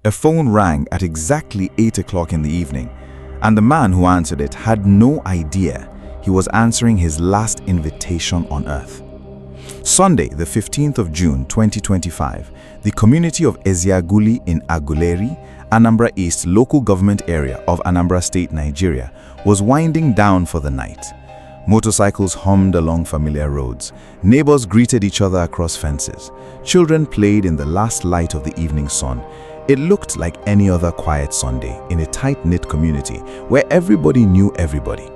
A phone rang at exactly 8 o'clock in the evening, and the man who answered it had no idea he was answering his last invitation on earth. Sunday, the 15th of June 2025, the community of Eziagulu in Aguleri, Anambra East local government area of Anambra State, Nigeria, was winding down for the night. Motorcycles hummed along familiar roads. Neighbors greeted each other across fences. Children played in the last light of the evening sun. It looked like any other quiet Sunday in a tight-knit community where everybody knew everybody.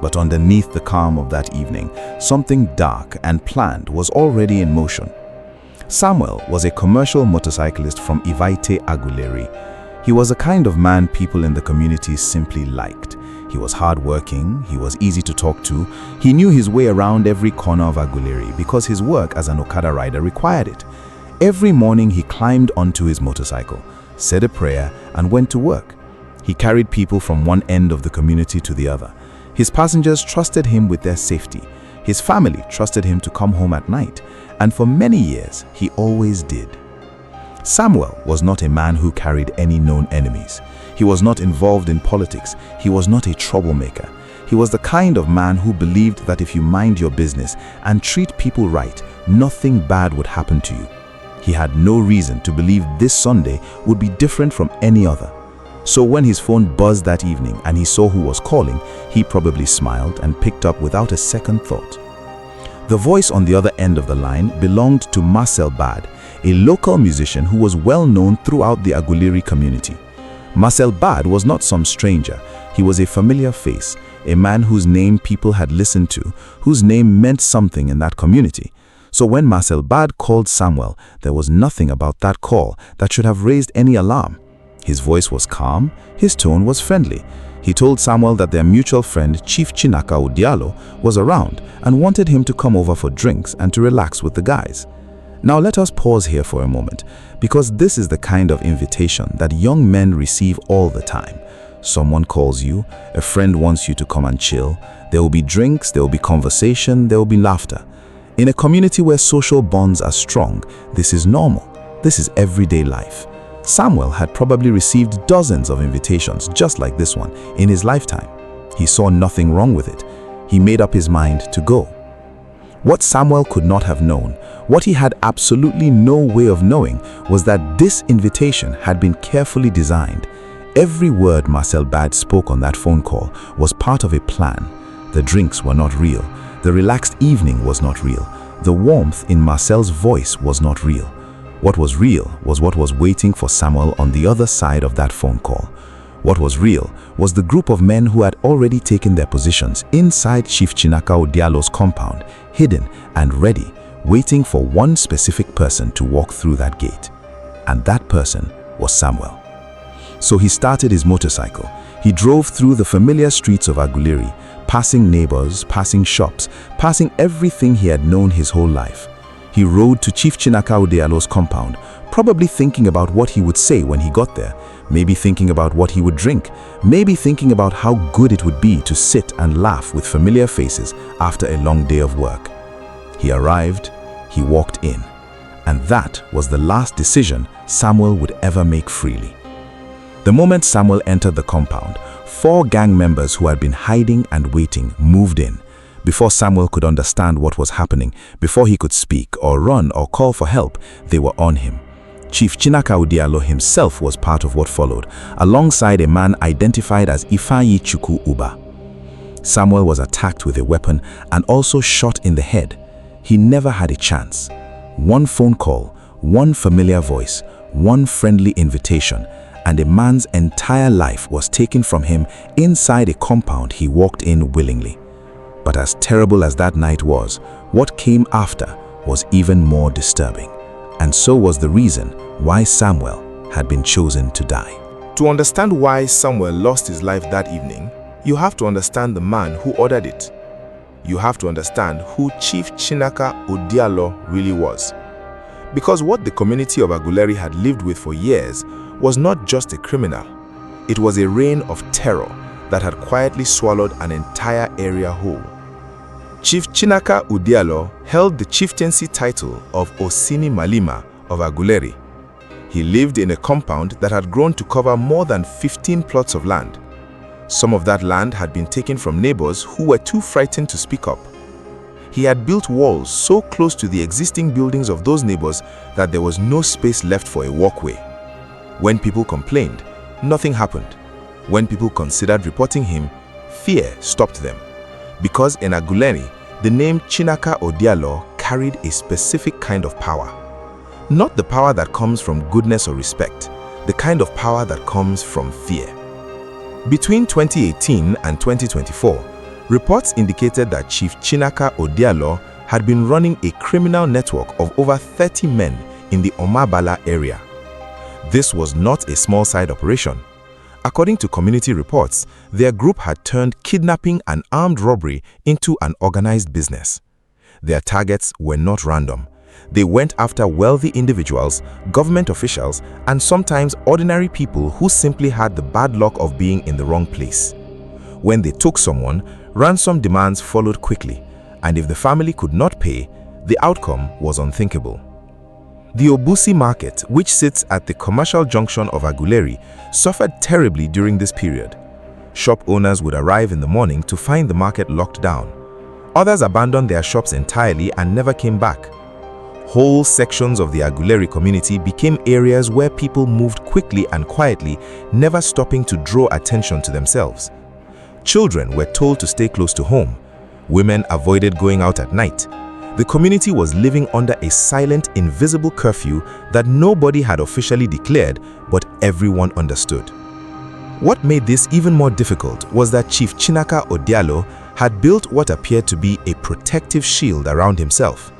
But underneath the calm of that evening, something dark and planned was already in motion. Samuel was a commercial motorcyclist from Ivite, Aguleri. He was the kind of man people in the community simply liked. He was hardworking, he was easy to talk to, he knew his way around every corner of Aguleri because his work as an Okada rider required it. Every morning he climbed onto his motorcycle, said a prayer, and went to work. He carried people from one end of the community to the other. His passengers trusted him with their safety. His family trusted him to come home at night, and for many years he always did. Samuel was not a man who carried any known enemies. He was not involved in politics. He was not a troublemaker. He was the kind of man who believed that if you mind your business and treat people right, nothing bad would happen to you. He had no reason to believe this Sunday would be different from any other. So when his phone buzzed that evening and he saw who was calling, he probably smiled and picked up without a second thought. The voice on the other end of the line belonged to Marcel Bad, a local musician who was well known throughout the Aguleri community. Marcel Bad was not some stranger. He was a familiar face, a man whose name people had listened to, whose name meant something in that community. So when Marcel Bad called Samuel, there was nothing about that call that should have raised any alarm. His voice was calm, his tone was friendly. He told Samuel that their mutual friend Chief Chinaka Odialo was around and wanted him to come over for drinks and to relax with the guys. Now let us pause here for a moment, because this is the kind of invitation that young men receive all the time. Someone calls you, a friend wants you to come and chill. There will be drinks, there will be conversation, there will be laughter. In a community where social bonds are strong, this is normal. This is everyday life. Samuel had probably received dozens of invitations just like this one in his lifetime. He saw nothing wrong with it. He made up his mind to go. What Samuel could not have known, what he had absolutely no way of knowing, was that this invitation had been carefully designed. Every word Marcel Bad spoke on that phone call was part of a plan. The drinks were not real. The relaxed evening was not real. The warmth in Marcel's voice was not real. What was real was what was waiting for Samuel on the other side of that phone call. What was real was the group of men who had already taken their positions inside Chief Chinaka Odialo's compound, hidden and ready, waiting for one specific person to walk through that gate. And that person was Samuel. So he started his motorcycle. He drove through the familiar streets of Aguleri, passing neighbors, passing shops, passing everything he had known his whole life. He rode to Chief Chinaka Odialo's compound, probably thinking about what he would say when he got there, maybe thinking about what he would drink, maybe thinking about how good it would be to sit and laugh with familiar faces after a long day of work. He arrived, he walked in, and that was the last decision Samuel would ever make freely. The moment Samuel entered the compound, 4 gang members who had been hiding and waiting moved in. Before Samuel could understand what was happening, before he could speak or run or call for help, they were on him. Chief Chinaka Odialo himself was part of what followed, alongside a man identified as Ifeanyi Chukwu Uba. Samuel was attacked with a weapon and also shot in the head. He never had a chance. One phone call, one familiar voice, one friendly invitation, and a man's entire life was taken from him inside a compound he walked in willingly. But as terrible as that night was, what came after was even more disturbing. And so was the reason why Samuel had been chosen to die. To understand why Samuel lost his life that evening, you have to understand the man who ordered it. You have to understand who Chief Chinaka Odialo really was. Because what the community of Aguleri had lived with for years was not just a criminal. It was a reign of terror that had quietly swallowed an entire area whole. Chief Chinaka Odialo held the chieftaincy title of Osini Malima of Aguleri. He lived in a compound that had grown to cover more than 15 plots of land. Some of that land had been taken from neighbors who were too frightened to speak up. He had built walls so close to the existing buildings of those neighbors that there was no space left for a walkway. When people complained, nothing happened. When people considered reporting him, fear stopped them. Because in Aguleri, the name Chinaka Odialo carried a specific kind of power. Not the power that comes from goodness or respect, the kind of power that comes from fear. Between 2018 and 2024, reports indicated that Chief Chinaka Odialo had been running a criminal network of over 30 men in the Omabala area. This was not a small side operation. According to community reports, their group had turned kidnapping and armed robbery into an organized business. Their targets were not random. They went after wealthy individuals, government officials, and sometimes ordinary people who simply had the bad luck of being in the wrong place. When they took someone, ransom demands followed quickly, and if the family could not pay, the outcome was unthinkable. The Obusi market, which sits at the commercial junction of Aguleri, suffered terribly during this period. Shop owners would arrive in the morning to find the market locked down. Others abandoned their shops entirely and never came back. Whole sections of the Aguleri community became areas where people moved quickly and quietly, never stopping to draw attention to themselves. Children were told to stay close to home. Women avoided going out at night. The community was living under a silent, invisible curfew that nobody had officially declared, but everyone understood. What made this even more difficult was that Chief Chinaka Odialo had built what appeared to be a protective shield around himself.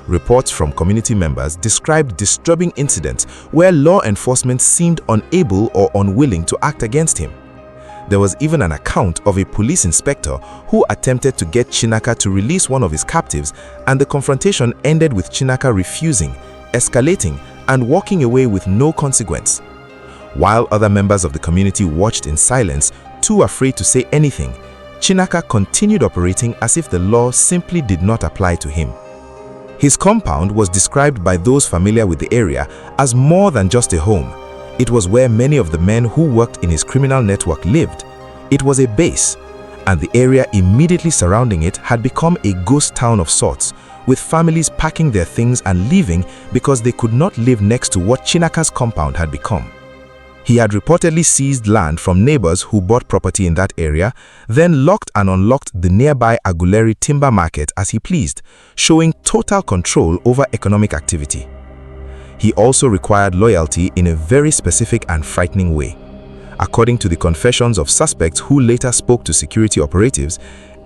Reports from community members described disturbing incidents where law enforcement seemed unable or unwilling to act against him. There was even an account of a police inspector who attempted to get Chinaka to release one of his captives, and the confrontation ended with Chinaka refusing, escalating, and walking away with no consequence. While other members of the community watched in silence, too afraid to say anything, Chinaka continued operating as if the law simply did not apply to him. His compound was described by those familiar with the area as more than just a home. It was where many of the men who worked in his criminal network lived. It was a base, and the area immediately surrounding it had become a ghost town of sorts, with families packing their things and leaving because they could not live next to what Chinaka's compound had become. He had reportedly seized land from neighbors who bought property in that area, then locked and unlocked the nearby Aguleri timber market as he pleased, showing total control over economic activity. He also required loyalty in a very specific and frightening way. According to the confessions of suspects who later spoke to security operatives,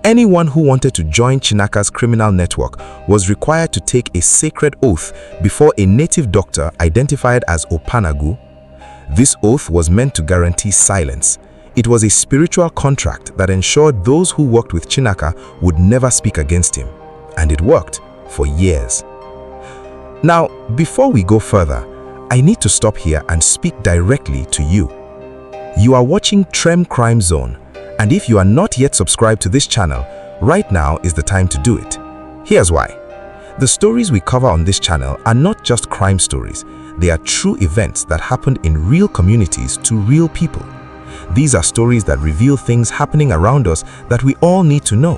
anyone who wanted to join Chinaka's criminal network was required to take a sacred oath before a native doctor identified as Opanagu. This oath was meant to guarantee silence. It was a spiritual contract that ensured those who worked with Chinaka would never speak against him. And it worked for years. Now, before we go further, I need to stop here and speak directly to you. You are watching Trem Crime Zone, and if you are not yet subscribed to this channel, right now is the time to do it. Here's why. The stories we cover on this channel are not just crime stories. They are true events that happened in real communities to real people. These are stories that reveal things happening around us that we all need to know.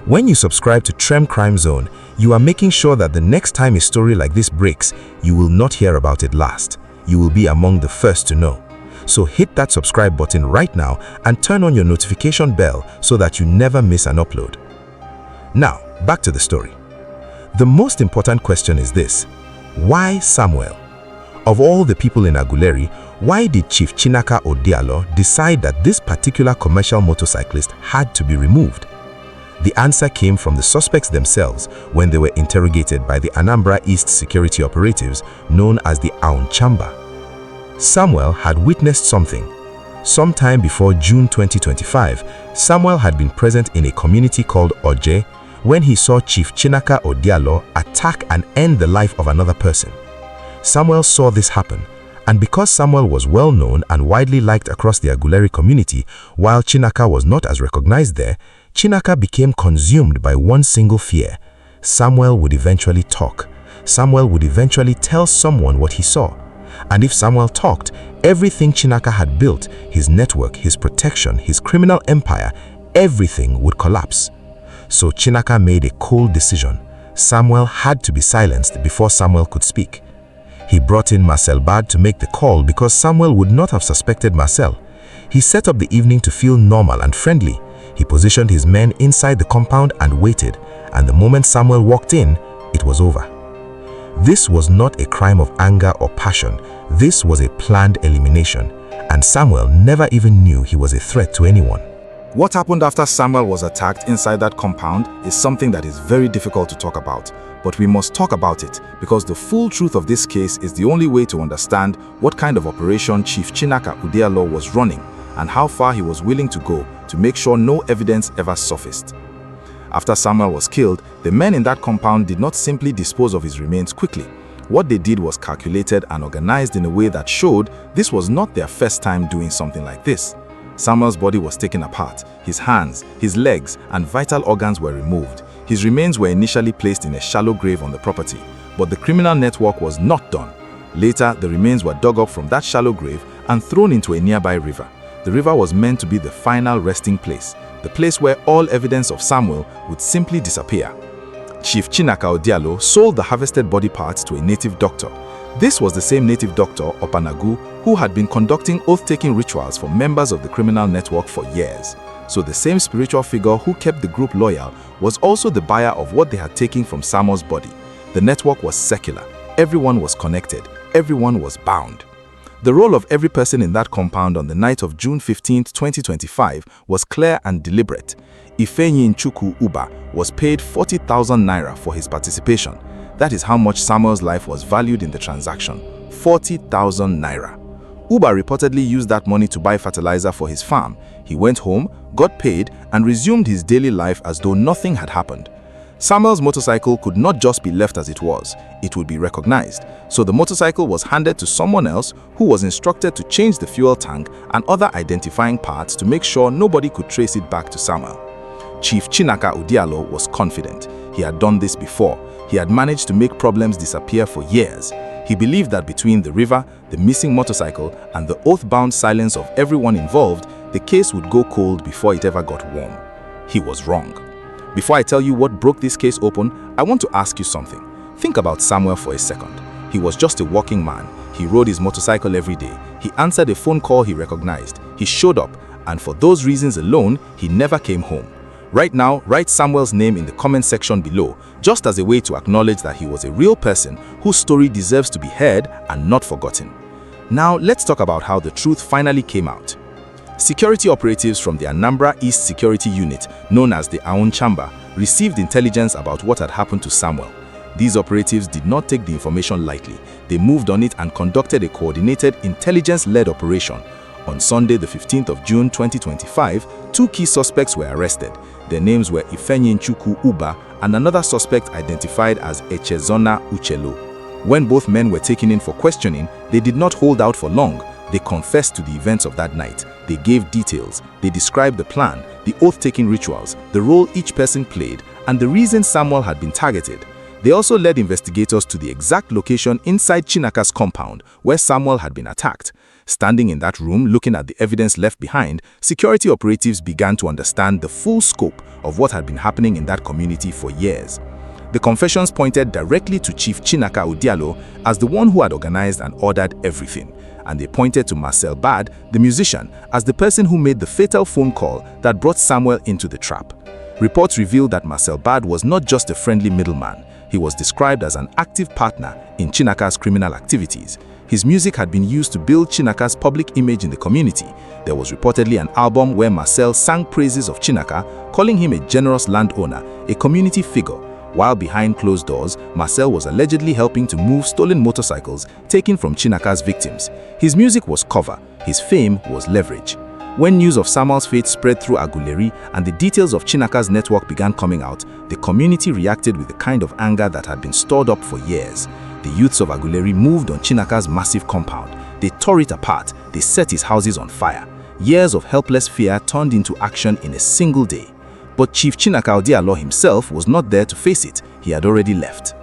When you subscribe to Trem Crime Zone, you are making sure that the next time a story like this breaks, you will not hear about it last. You will be among the first to know. So hit that subscribe button right now and turn on your notification bell so that you never miss an upload. Now, back to the story. The most important question is this: why Samuel? Of all the people in Aguleri, why did Chief Chinaka Odialo decide that this particular commercial motorcyclist had to be removed? The answer came from the suspects themselves when they were interrogated by the Anambra East security operatives known as the Aun Chamba. Samuel had witnessed something. Sometime before June 2025, Samuel had been present in a community called Oje when he saw Chief Chinaka Odialo attack and end the life of another person. Samuel saw this happen, and because Samuel was well known and widely liked across the Aguleri community, while Chinaka was not as recognized there, Chinaka became consumed by one single fear. Samuel would eventually talk. Samuel would eventually tell someone what he saw. And if Samuel talked, everything Chinaka had built, his network, his protection, his criminal empire, everything would collapse. So Chinaka made a cold decision. Samuel had to be silenced before Samuel could speak. He brought in Marcel Bad to make the call because Samuel would not have suspected Marcel. He set up the evening to feel normal and friendly. He positioned his men inside the compound and waited, and the moment Samuel walked in, it was over. This was not a crime of anger or passion. This was a planned elimination, and Samuel never even knew he was a threat to anyone. What happened after Samuel was attacked inside that compound is something that is very difficult to talk about, but we must talk about it because the full truth of this case is the only way to understand what kind of operation Chief Chinaka Udialo was running and how far he was willing to go to make sure no evidence ever surfaced. After Samuel was killed, the men in that compound did not simply dispose of his remains quickly. What they did was calculated and organized in a way that showed this was not their first time doing something like this. Samuel's body was taken apart, his hands, his legs, and vital organs were removed. His remains were initially placed in a shallow grave on the property, but the criminal network was not done. Later, the remains were dug up from that shallow grave and thrown into a nearby river. The river was meant to be the final resting place, the place where all evidence of Samuel would simply disappear. Chief Chinaka Udialo sold the harvested body parts to a native doctor. This was the same native doctor, Opanagu, who had been conducting oath-taking rituals for members of the criminal network for years. So the same spiritual figure who kept the group loyal was also the buyer of what they had taken from Samuel's body. The network was secular. Everyone was connected. Everyone was bound. The role of every person in that compound on the night of June 15, 2025 was clear and deliberate. Ifeanyi Uba was paid 40,000 naira for his participation. That is how much Samuel's life was valued in the transaction, 40,000 naira. Uba reportedly used that money to buy fertilizer for his farm. He went home, got paid, and resumed his daily life as though nothing had happened. Samuel's motorcycle could not just be left as it was, it would be recognized. So the motorcycle was handed to someone else who was instructed to change the fuel tank and other identifying parts to make sure nobody could trace it back to Samuel. Chief Chinaka Udialo was confident. He had done this before. He had managed to make problems disappear for years. He believed that between the river, the missing motorcycle, and the oath-bound silence of everyone involved, the case would go cold before it ever got warm. He was wrong. Before I tell you what broke this case open, I want to ask you something. Think about Samuel for a second. He was just a working man. He rode his motorcycle every day. He answered a phone call he recognized. He showed up, and for those reasons alone, he never came home. Right now, write Samuel's name in the comment section below, just as a way to acknowledge that he was a real person whose story deserves to be heard and not forgotten. Now, let's talk about how the truth finally came out. Security operatives from the Anambra East Security Unit, known as the Aun Chamber, received intelligence about what had happened to Samuel. These operatives did not take the information lightly. They moved on it and conducted a coordinated, intelligence-led operation. On Sunday, the 15th of June 2025, two key suspects were arrested. Their names were Ifeanyi Uba and another suspect identified as Echezona Uchelo. When both men were taken in for questioning, they did not hold out for long. They confessed to the events of that night. They gave details. They described the plan, the oath-taking rituals, the role each person played, and the reason Samuel had been targeted. They also led investigators to the exact location inside Chinaka's compound where Samuel had been attacked. Standing in that room, looking at the evidence left behind, security operatives began to understand the full scope of what had been happening in that community for years. The confessions pointed directly to Chief Chinaka Udialo as the one who had organized and ordered everything. And they pointed to Marcel Bad, the musician, as the person who made the fatal phone call that brought Samuel into the trap. Reports revealed that Marcel Bad was not just a friendly middleman. He was described as an active partner in Chinaka's criminal activities. His music had been used to build Chinaka's public image in the community. There was reportedly an album where Marcel sang praises of Chinaka, calling him a generous landowner, a community figure. While behind closed doors, Marcel was allegedly helping to move stolen motorcycles taken from Chinaka's victims. His music was cover, his fame was leverage. When news of Samuel's fate spread through Aguleri and the details of Chinaka's network began coming out, the community reacted with the kind of anger that had been stored up for years. The youths of Aguleri moved on Chinaka's massive compound. They tore it apart. They set his houses on fire. Years of helpless fear turned into action in a single day. But Chief Chinaka Udialo himself was not there to face it. He had already left.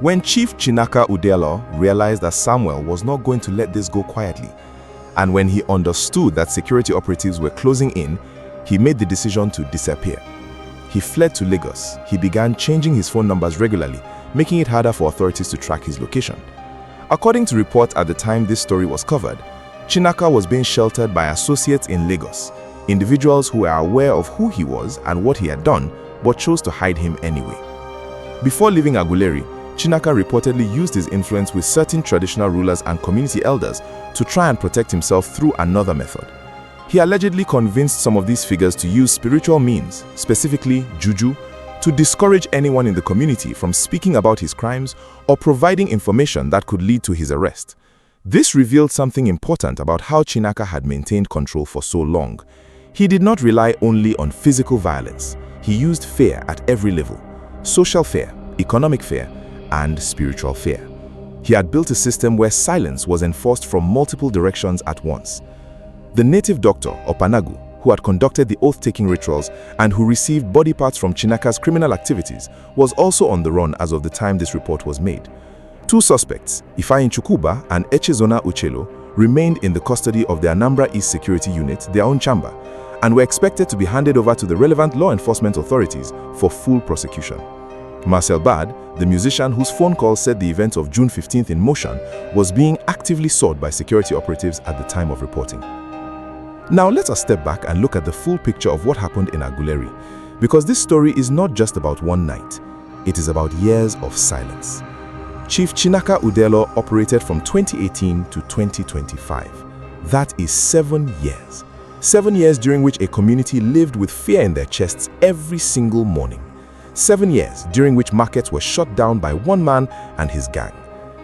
When Chief Chinaka Udelo realized that Samuel was not going to let this go quietly, and when he understood that security operatives were closing in, he made the decision to disappear. He fled to Lagos. He began changing his phone numbers regularly, making it harder for authorities to track his location. According to reports at the time this story was covered, Chinaka was being sheltered by associates in Lagos, individuals who were aware of who he was and what he had done, but chose to hide him anyway. Before leaving Aguleri, Chinaka reportedly used his influence with certain traditional rulers and community elders to try and protect himself through another method. He allegedly convinced some of these figures to use spiritual means, specifically juju, to discourage anyone in the community from speaking about his crimes or providing information that could lead to his arrest. This revealed something important about how Chinaka had maintained control for so long. He did not rely only on physical violence. He used fear at every level: social fear, economic fear, and spiritual fear. He had built a system where silence was enforced from multiple directions at once. The native doctor, Opanagu, who had conducted the oath-taking rituals and who received body parts from Chinaka's criminal activities, was also on the run as of the time this report was made. Two suspects, Ifeanyi Chukwuba and Echezona Uchelo, remained in the custody of the Anambra East Security Unit, their own chamber, and were expected to be handed over to the relevant law enforcement authorities for full prosecution. Marcel Bad, the musician whose phone call set the event of June 15th in motion, was being actively sought by security operatives at the time of reporting. Now let us step back and look at the full picture of what happened in Aguleri, because this story is not just about one night, it is about years of silence. Chief Chinaka Udelo operated from 2018 to 2025. That is 7 years. 7 years during which a community lived with fear in their chests every single morning. 7 years during which markets were shut down by one man and his gang.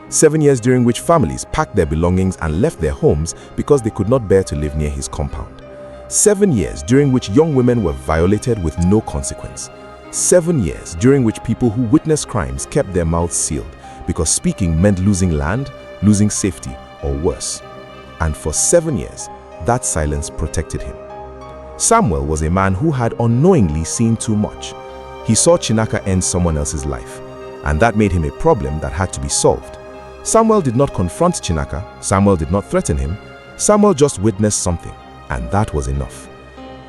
7 years during which families packed their belongings and left their homes because they could not bear to live near his compound. 7 years during which young women were violated with no consequence. 7 years during which people who witnessed crimes kept their mouths sealed because speaking meant losing land, losing safety, or worse. And for 7 years, that silence protected him. Samuel was a man who had unknowingly seen too much. He saw Chinaka end someone else's life, and that made him a problem that had to be solved. Samuel did not confront Chinaka, Samuel did not threaten him, Samuel just witnessed something, and that was enough.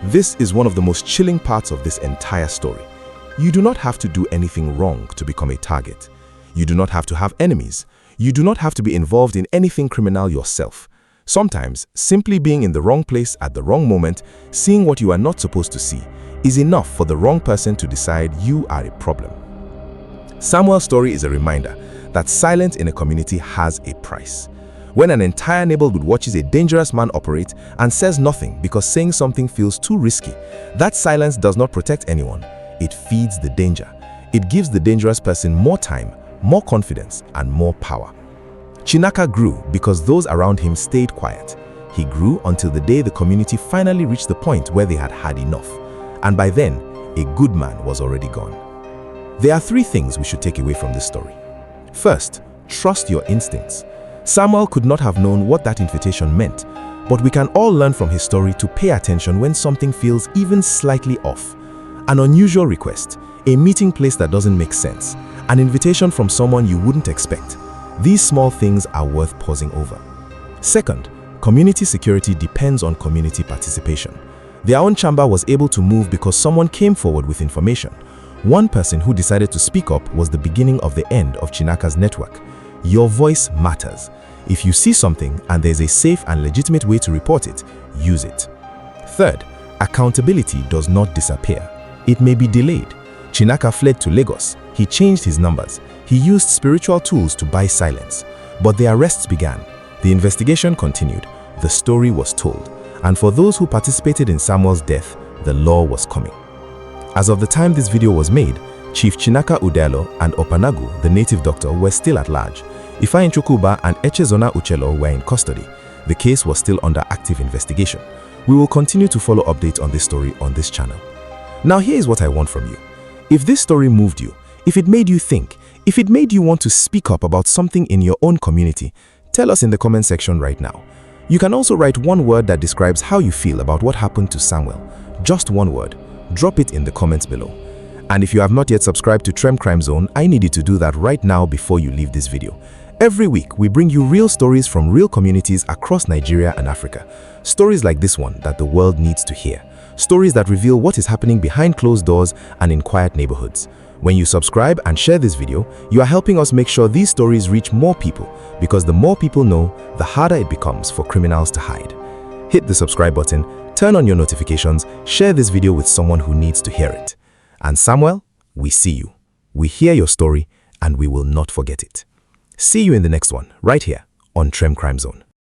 This is one of the most chilling parts of this entire story. You do not have to do anything wrong to become a target. You do not have to have enemies. You do not have to be involved in anything criminal yourself. Sometimes, simply being in the wrong place at the wrong moment, seeing what you are not supposed to see, is enough for the wrong person to decide you are a problem. Samuel's story is a reminder that silence in a community has a price. When an entire neighborhood watches a dangerous man operate and says nothing because saying something feels too risky, that silence does not protect anyone. It feeds the danger. It gives the dangerous person more time, more confidence, and more power. Chinaka grew because those around him stayed quiet. He grew until the day the community finally reached the point where they had had enough. And by then, a good man was already gone. There are 3 things we should take away from this story. First, trust your instincts. Samuel could not have known what that invitation meant, but we can all learn from his story to pay attention when something feels even slightly off. An unusual request, a meeting place that doesn't make sense, an invitation from someone you wouldn't expect. These small things are worth pausing over. Second, community security depends on community participation. Their own chamber was able to move because someone came forward with information. One person who decided to speak up was the beginning of the end of Chinaka's network. Your voice matters. If you see something and there's a safe and legitimate way to report it, use it. Third, accountability does not disappear. It may be delayed. Chinaka fled to Lagos. He changed his numbers. He used spiritual tools to buy silence. But the arrests began. The investigation continued. The story was told. And for those who participated in Samuel's death, the law was coming. As of the time this video was made, Chief Chinaka Udelo and Opanagu, the native doctor, were still at large. Ifeanyi Chukwuba and Echezona Uchelo were in custody. The case was still under active investigation. We will continue to follow updates on this story on this channel. Now here is what I want from you. If this story moved you, if it made you think, if it made you want to speak up about something in your own community, tell us in the comment section right now. You can also write one word that describes how you feel about what happened to Samuel. Just one word. Drop it in the comments below. And if you have not yet subscribed to Trem Crime Zone, I need you to do that right now before you leave this video. Every week, we bring you real stories from real communities across Nigeria and Africa. Stories like this one that the world needs to hear. Stories that reveal what is happening behind closed doors and in quiet neighborhoods. When you subscribe and share this video, you are helping us make sure these stories reach more people, because the more people know, the harder it becomes for criminals to hide. Hit the subscribe button, turn on your notifications, share this video with someone who needs to hear it. And Samuel, we see you. We hear your story, and we will not forget it. See you in the next one, right here on Trem Crime Zone.